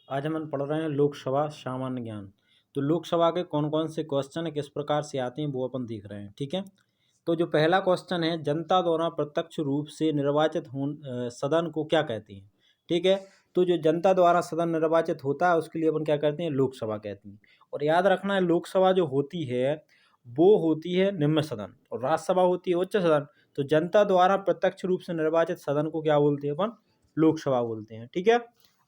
आज हम पढ़ रहे हैं लोकसभा सामान्य ज्ञान। तो लोकसभा के कौन कौन से क्वेश्चन किस प्रकार से आते हैं वो अपन देख रहे हैं। ठीक है, तो जो पहला क्वेश्चन है, जनता द्वारा प्रत्यक्ष रूप से निर्वाचित सदन को क्या कहते हैं। ठीक है, तो जो जनता द्वारा सदन निर्वाचित होता है उसके लिए अपन क्या कहते हैं, लोकसभा कहते हैं। और याद रखना है, लोकसभा जो होती है वो होती है निम्न सदन और राज्यसभा होती है उच्च सदन। तो जनता द्वारा प्रत्यक्ष रूप से निर्वाचित सदन को क्या बोलते हैं अपन, लोकसभा बोलते हैं। ठीक है,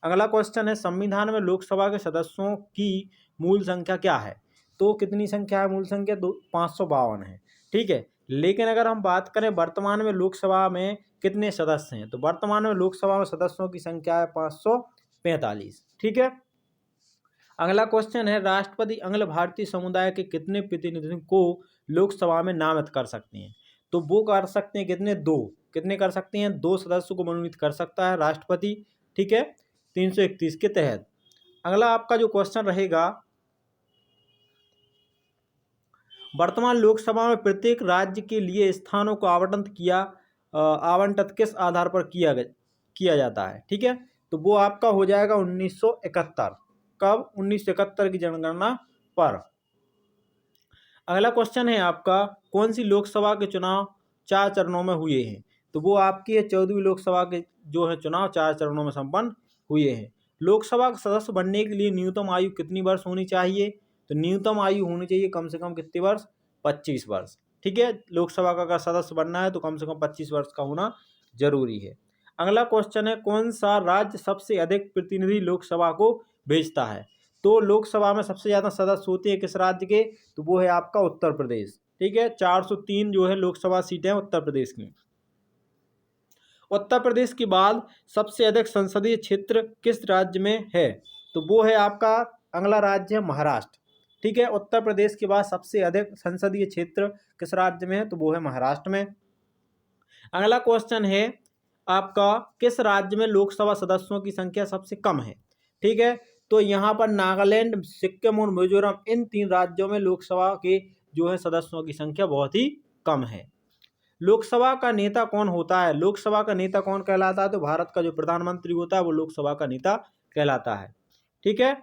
अगला क्वेश्चन है, संविधान में लोकसभा के सदस्यों की मूल संख्या क्या है। तो कितनी संख्या है, मूल संख्या 552 है। ठीक है, लेकिन अगर हम बात करें वर्तमान में लोकसभा में कितने सदस्य हैं, तो वर्तमान में लोकसभा में सदस्यों की संख्या है 545। ठीक है, अगला क्वेश्चन है, राष्ट्रपति अखिल भारतीय समुदाय के कितने प्रतिनिधियों को लोकसभा में नामित कर सकते हैं। तो वो कर सकते हैं कितने, कितने कर सकते हैं, 2 सदस्यों को मनोनीत कर सकता है राष्ट्रपति। ठीक है, 331 के तहत। अगला आपका जो क्वेश्चन रहेगा, वर्तमान लोकसभा में प्रत्येक राज्य के लिए स्थानों को आवंटित किस आधार पर किया जाता है। ठीक है, तो वो आपका हो जाएगा 1971। कब, 1971 की जनगणना पर। अगला क्वेश्चन है आपका, कौन सी लोकसभा के चुनाव 4 चरणों में हुए हैं। तो वो आपकी है 14वीं लोकसभा के जो है चुनाव 4 चरणों में संपन्न हुए हैं। लोकसभा का सदस्य बनने के लिए न्यूनतम आयु कितनी वर्ष होनी चाहिए। तो न्यूनतम आयु होनी चाहिए कम से कम कितने वर्ष, 25 वर्ष। ठीक है, लोकसभा का अगर सदस्य बनना है तो कम से कम 25 वर्ष का होना जरूरी है। अगला क्वेश्चन है, कौन सा राज्य सबसे अधिक प्रतिनिधि लोकसभा को भेजता है। तो लोकसभा में सबसे ज़्यादा सदस्य होते हैं किस राज्य के, तो वो है आपका उत्तर प्रदेश। ठीक है, 403 जो है लोकसभा सीटें उत्तर प्रदेश की। उत्तर प्रदेश के बाद सबसे अधिक संसदीय क्षेत्र किस राज्य में है, तो वो है आपका अगला राज्य है महाराष्ट्र। ठीक है, उत्तर प्रदेश के बाद सबसे अधिक संसदीय क्षेत्र किस राज्य में है, तो वो है महाराष्ट्र में। अगला क्वेश्चन है आपका, किस राज्य में लोकसभा सदस्यों की संख्या सबसे कम है। ठीक है, तो यहाँ पर नागालैंड, सिक्किम और मिजोरम, इन 3 राज्यों में लोकसभा के जो है सदस्यों की संख्या बहुत ही कम है। लोकसभा का नेता कौन होता है, लोकसभा का नेता कौन कहलाता है, तो भारत का जो प्रधानमंत्री होता है वो लोकसभा का नेता कहलाता है। ठीक है,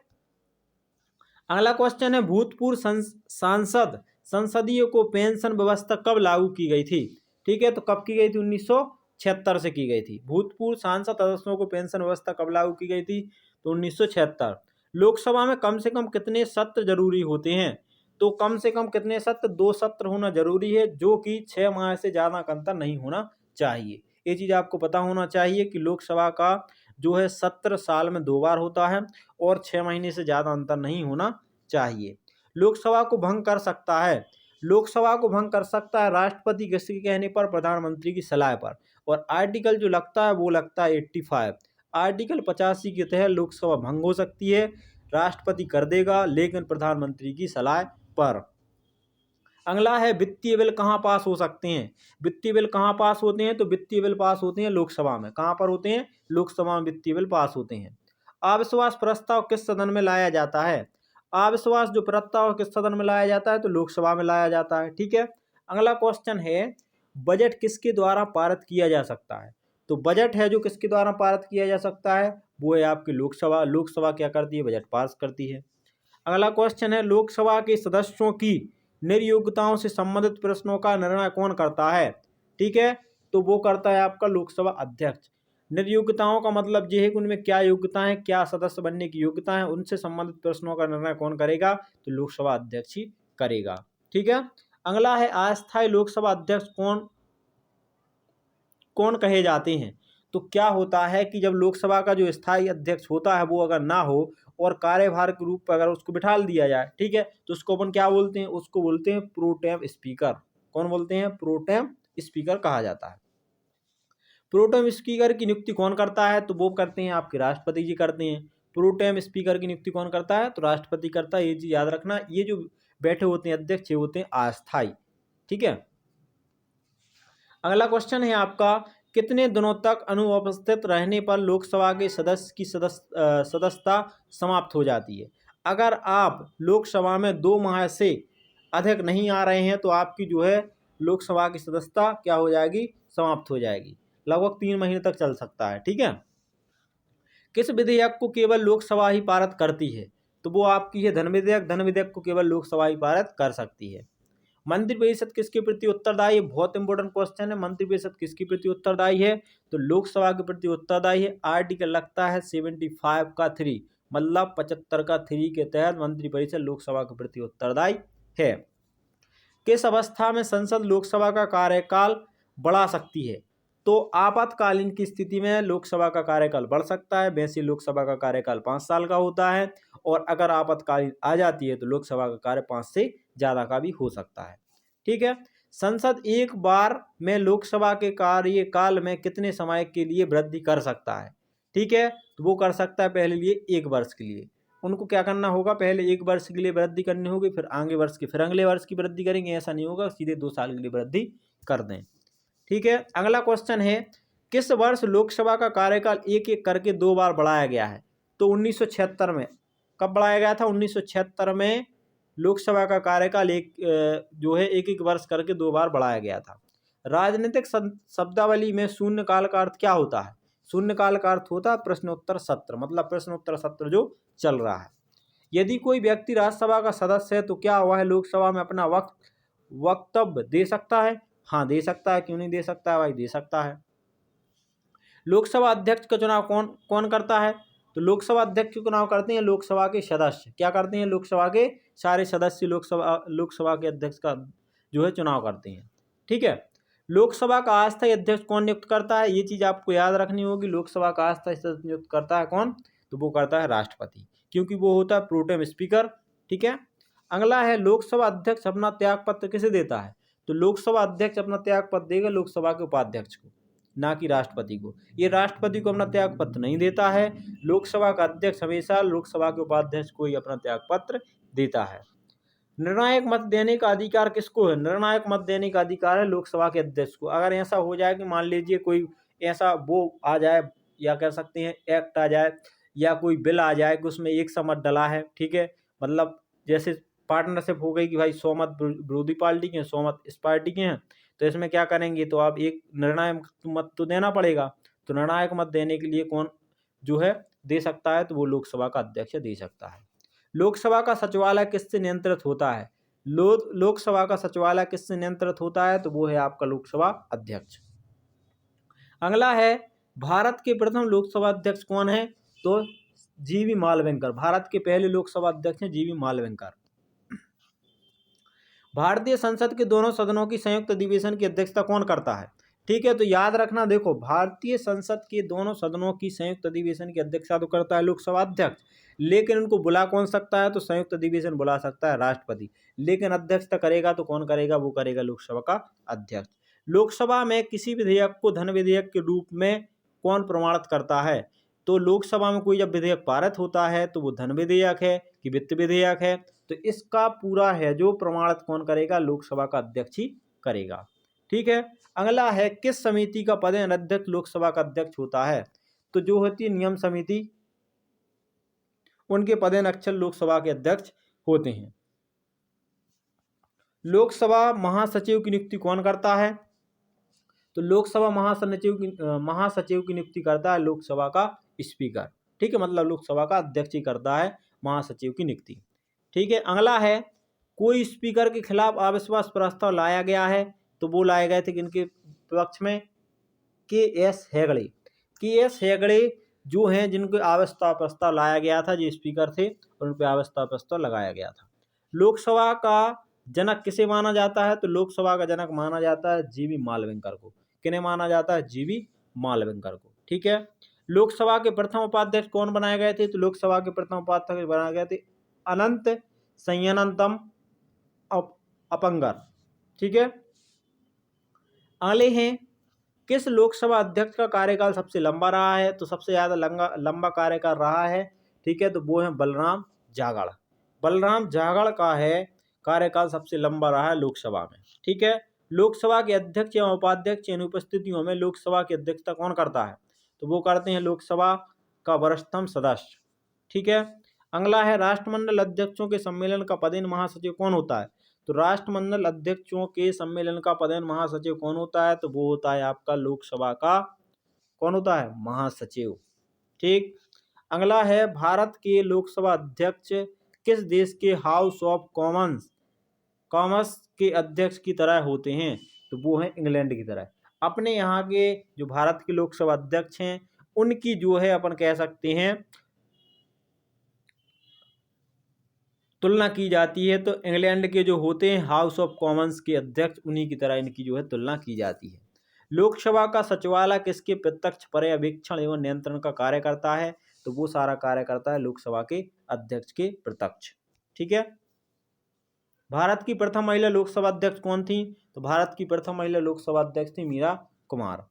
अगला क्वेश्चन है, भूतपूर्व सांसद संसदीय को पेंशन व्यवस्था कब लागू की गई थी। ठीक है, तो कब की गई थी, 1976 से की गई थी। भूतपूर्व सांसद सदस्यों को पेंशन व्यवस्था कब लागू की गई थी, तो 1976। लोकसभा में कम से कम कितने सत्र जरूरी होते हैं, तो कम से कम कितने सत्र, 2 सत्र होना जरूरी है, जो कि 6 माह से ज़्यादा का अंतर नहीं होना चाहिए। ये चीज़ आपको पता होना चाहिए कि लोकसभा का जो है सत्र साल में 2 बार होता है और 6 महीने से ज़्यादा अंतर नहीं होना चाहिए। लोकसभा को भंग कर सकता है, लोकसभा को भंग कर सकता है राष्ट्रपति किसके कहने पर, प्रधानमंत्री की सलाह पर। और आर्टिकल जो लगता है वो लगता है 85। आर्टिकल 85 के तहत लोकसभा भंग हो सकती है, राष्ट्रपति कर देगा लेकिन प्रधानमंत्री की सलाह पर। अगला है, वित्तीय बिल कहाँ पास हो सकते हैं। वित्तीय बिल कहाँ पास होते हैं, तो वित्तीय बिल पास होते हैं लोकसभा में। कहाँ पर होते हैं, लोकसभा में वित्तीय बिल पास होते हैं। अविश्वास प्रस्ताव किस सदन में लाया जाता है, अविश्वास जो प्रस्ताव किस सदन में लाया जाता है, तो लोकसभा में लाया जाता है। ठीक है, अगला क्वेश्चन है, बजट किसके द्वारा पारित किया जा सकता है। तो बजट है जो किसके द्वारा पारित किया जा सकता है, वो है आपकी लोकसभा। लोकसभा क्या करती है, बजट पास करती है। अगला क्वेश्चन है, लोकसभा के सदस्यों की निर्योग्यताओं से संबंधित प्रश्नों का निर्णय कौन करता है। ठीक है, तो वो करता है आपका लोकसभा अध्यक्ष। निर्योग्यताओं का मतलब ये है कि उनमें क्या योग्यता है, क्या सदस्य बनने की योग्यता है, उनसे संबंधित प्रश्नों का निर्णय कौन करेगा, तो लोकसभा अध्यक्ष ही करेगा। ठीक है, अगला है, अस्थायी लोकसभा अध्यक्ष कौन कौन कहे जाते हैं। तो क्या होता है कि जब लोकसभा का जो स्थायी अध्यक्ष होता है वो अगर ना हो और कार्यभार के रूप में अगर उसको बिठा दिया जाए, ठीक है, तो उसको अपन क्या बोलते हैं, उसको बोलते हैं प्रोटेम स्पीकर। कौन बोलते हैं, प्रोटेम स्पीकर कहा जाता है। प्रोटेम स्पीकर की नियुक्ति कौन करता है, तो वो करते हैं आपके राष्ट्रपति जी करते हैं। प्रोटेम स्पीकर की नियुक्ति कौन करता है, तो राष्ट्रपति करता है। ये चीज याद रखना, ये जो बैठे होते हैं अध्यक्ष, ये होते हैं अस्थायी। ठीक है, अगला क्वेश्चन है आपका, कितने दिनों तक अनुपस्थित रहने पर लोकसभा के सदस्य की सदस्यता समाप्त हो जाती है। अगर आप लोकसभा में 2 माह से अधिक नहीं आ रहे हैं तो आपकी जो है लोकसभा की सदस्यता क्या हो जाएगी, समाप्त हो जाएगी। लगभग 3 महीने तक चल सकता है। ठीक है, किस विधेयक को केवल लोकसभा ही पारित करती है? तो वो आपकी है धन विधेयक। धन विधेयक को केवल लोकसभा ही पारित कर सकती है। मंत्रिपरिषद किसके प्रति उत्तरदायी है? बहुत इंपॉर्टेंट क्वेश्चन है। मंत्रिपरिषद किसके प्रति उत्तरदायी है? तो लोकसभा के प्रति उत्तरदायी है। आर्टिकल लगता है 75 का 3, मतलब 75 का 3 के तहत मंत्रिपरिषद लोकसभा के प्रति उत्तरदायी है। किस अवस्था में संसद लोकसभा का कार्यकाल बढ़ा सकती है? तो आपातकालीन की स्थिति में लोकसभा का कार्यकाल बढ़ सकता है। वैसे लोकसभा का कार्यकाल 5 साल का होता है, और अगर आपातकालीन आ जाती है तो लोकसभा का कार्य 5 से ज़्यादा का भी हो सकता है। ठीक है। संसद एक बार में लोकसभा के कार्यकाल में कितने समय के लिए वृद्धि कर सकता है? ठीक है, तो वो कर सकता है पहले लिए 1 वर्ष के लिए। उनको क्या करना होगा? पहले 1 वर्ष के लिए वृद्धि करनी होगी, फिर आगे वर्ष की, फिर अगले वर्ष की वृद्धि करेंगे। ऐसा नहीं होगा सीधे 2 साल के लिए वृद्धि कर दें। ठीक है। अगला क्वेश्चन है, किस वर्ष लोकसभा का कार्यकाल एक एक करके 2 बार बढ़ाया गया है? तो 1976 में। कब बढ़ाया गया था? 1976 में लोकसभा का कार्यकाल जो है एक एक वर्ष करके 2 बार बढ़ाया गया था। राजनीतिक शब्दावली में शून्यकाल का अर्थ क्या होता है? शून्यकाल का अर्थ होता है प्रश्नोत्तर सत्र, मतलब प्रश्नोत्तर सत्र जो चल रहा है। यदि कोई व्यक्ति राज्यसभा का सदस्य है तो क्या वह लोकसभा में अपना वक्तव्य दे सकता है? हाँ, दे सकता है। क्यों नहीं दे सकता है भाई? दे सकता है। लोकसभा अध्यक्ष का चुनाव कौन कौन करता है? तो लोकसभा अध्यक्ष का चुनाव करते हैं लोकसभा के सदस्य। क्या करते हैं? लोकसभा के सारे सदस्य लोकसभा के अध्यक्ष का जो है चुनाव करते हैं। ठीक है। लोकसभा का अस्थायी अध्यक्ष कौन नियुक्त करता है? ये चीज आपको याद रखनी होगी। लोकसभा का अस्थायी सदस्य नियुक्त करता है कौन? तो वो करता है राष्ट्रपति, क्योंकि वो होता है प्रोटेम स्पीकर। ठीक है। अगला है, लोकसभा अध्यक्ष अपना त्यागपत्र किसे देता है? तो लोकसभा अध्यक्ष अपना त्यागपत्र देगा लोकसभा के उपाध्यक्ष को, ना कि राष्ट्रपति को। ये राष्ट्रपति को अपना त्यागपत्र नहीं देता है। लोकसभा का अध्यक्ष हमेशा लोकसभा के उपाध्यक्ष को ही अपना त्यागपत्र देता है। निर्णायक मत देने का अधिकार किसको है? निर्णायक मत देने का अधिकार है लोकसभा के अध्यक्ष को। अगर ऐसा हो जाए कि मान लीजिए कोई ऐसा वो आ जाए, या कह सकते हैं एक्ट आ जाए, या कोई बिल आ जाए कि उसमें 100 मत डला है, ठीक है, मतलब जैसे पार्टनरशिप हो गई कि भाई 100 मत विरोधी पार्टी के हैं, 100 मत इस पार्टी के हैं, तो इसमें क्या करेंगे? तो आप एक निर्णायक मत तो देना पड़ेगा। तो निर्णायक मत देने के लिए कौन जो है दे सकता है? तो वो लोकसभा का अध्यक्ष दे सकता है। लोकसभा का सचिवालय किससे नियंत्रित होता है? लोकसभा का सचिवालय किससे नियंत्रित होता है? तो वो है आपका लोकसभा अध्यक्ष। अगला है, भारत के प्रथम लोकसभा अध्यक्ष कौन है? तो जीवी मालविंकर। भारत के पहले लोकसभा अध्यक्ष हैं जीवी मालविंकर। भारतीय संसद के दोनों सदनों की संयुक्त अधिवेशन की अध्यक्षता कौन करता है? ठीक है, तो याद रखना, देखो भारतीय संसद के दोनों सदनों की संयुक्त अधिवेशन की अध्यक्षता तो करता है लोकसभा अध्यक्ष, लेकिन उनको बुला कौन सकता है? तो संयुक्त अधिवेशन बुला सकता है राष्ट्रपति, लेकिन अध्यक्षता करेगा तो कौन करेगा? वो करेगा लोकसभा का अध्यक्ष। लोकसभा में किसी विधेयक को धन विधेयक के रूप में कौन प्रमाणित करता है? तो लोकसभा में कोई जब विधेयक पारित होता है तो वो धन विधेयक है कि वित्त विधेयक है, तो इसका पूरा है जो प्रमाणित कौन करेगा? लोकसभा का अध्यक्ष ही करेगा। ठीक है। अगला है, किस समिति का पदेन अध्यक्ष लोकसभा का अध्यक्ष होता है? तो जो होती है नियम समिति, उनके पदेन अध्यक्ष लोकसभा के अध्यक्ष होते हैं। लोकसभा महासचिव की नियुक्ति कौन करता है? तो लोकसभा महासचिव की नियुक्ति करता है लोकसभा का स्पीकर। ठीक है, मतलब लोकसभा का अध्यक्ष ही करता है महासचिव की नियुक्ति। ठीक है। अगला है, कोई स्पीकर के खिलाफ अविश्वास प्रस्ताव लाया गया है? तो वो लाए गए थे किनके पक्ष में? के.एस. हेगड़े। के.एस. हेगड़े जो हैं जिनको अविश्वास प्रस्ताव लाया गया था, जो स्पीकर थे, और उन पर अविश्वास प्रस्ताव लगाया गया था। लोकसभा का जनक किसे माना जाता है? तो लोकसभा का जनक माना जाता है जीवी मालविंकर को। किन्हें माना जाता है? जीवी मालविंकर को। ठीक है। लोकसभा के प्रथम उपाध्यक्ष कौन बनाए गए थे? तो लोकसभा के प्रथम उपाध्यक्ष बनाए गए थे अनंत संयनंतम अपंगर। ठीक है। अगले हैं, किस लोकसभा अध्यक्ष का कार्यकाल सबसे लंबा रहा है? तो सबसे ज्यादा लंबा कार्यकाल रहा है, ठीक है, तो वो है बलराम जागड़। बलराम जागड़ का है कार्यकाल सबसे लंबा रहा है लोकसभा में। ठीक है। लोकसभा के अध्यक्ष एवं उपाध्यक्ष की अनुपस्थितियों में लोकसभा की अध्यक्षता कौन करता है? तो वो करते हैं लोकसभा का वरिष्ठतम सदस्य। ठीक है। अगला है, राष्ट्रमंडल अध्यक्षों के सम्मेलन का पदेन महासचिव कौन होता है? तो राष्ट्रमंडल अध्यक्षों के सम्मेलन का पदेन महासचिव कौन होता है? तो वो होता है आपका लोकसभा का कौन होता है? महासचिव। ठीक। अगला है, भारत के लोकसभा अध्यक्ष किस देश के हाउस ऑफ कॉमन्स के अध्यक्ष की तरह होते हैं? तो वो हैं इंग्लैंड की तरह। अपने यहाँ के जो भारत के लोकसभा अध्यक्ष हैं उनकी जो है अपन कह सकते हैं तुलना की जाती है, तो इंग्लैंड के जो होते हैं हाउस ऑफ कॉमन्स के अध्यक्ष, उन्हीं की तरह इनकी जो है तुलना की जाती है। लोकसभा का सचिवालय किसके प्रत्यक्ष पर्यवेक्षण एवं नियंत्रण का कार्य करता है? तो वो सारा कार्य करता है लोकसभा के अध्यक्ष के प्रत्यक्ष। ठीक है। भारत की प्रथम महिला लोकसभा अध्यक्ष कौन थी? तो भारत की प्रथम महिला लोकसभा अध्यक्ष थी मीरा कुमार।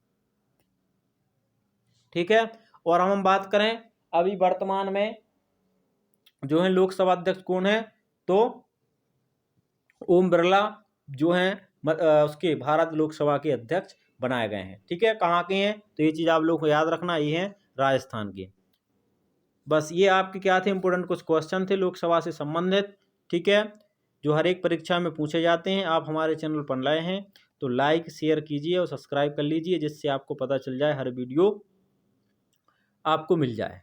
ठीक है। और हम बात करें अभी वर्तमान में जो है लोकसभा अध्यक्ष कौन है, तो ओम बिरला जो हैं उसके भारत लोकसभा के अध्यक्ष बनाए गए हैं। ठीक है। कहाँ के हैं? तो ये चीज़ आप लोग को याद रखना, ये हैं राजस्थान के। बस ये आपके क्या थे, इंपोर्टेंट कुछ क्वेश्चन थे लोकसभा से संबंधित। ठीक है, जो हर एक परीक्षा में पूछे जाते हैं। आप हमारे चैनल पर नए हैं तो लाइक शेयर कीजिए और सब्सक्राइब कर लीजिए, जिससे आपको पता चल जाए हर वीडियो आपको मिल जाए।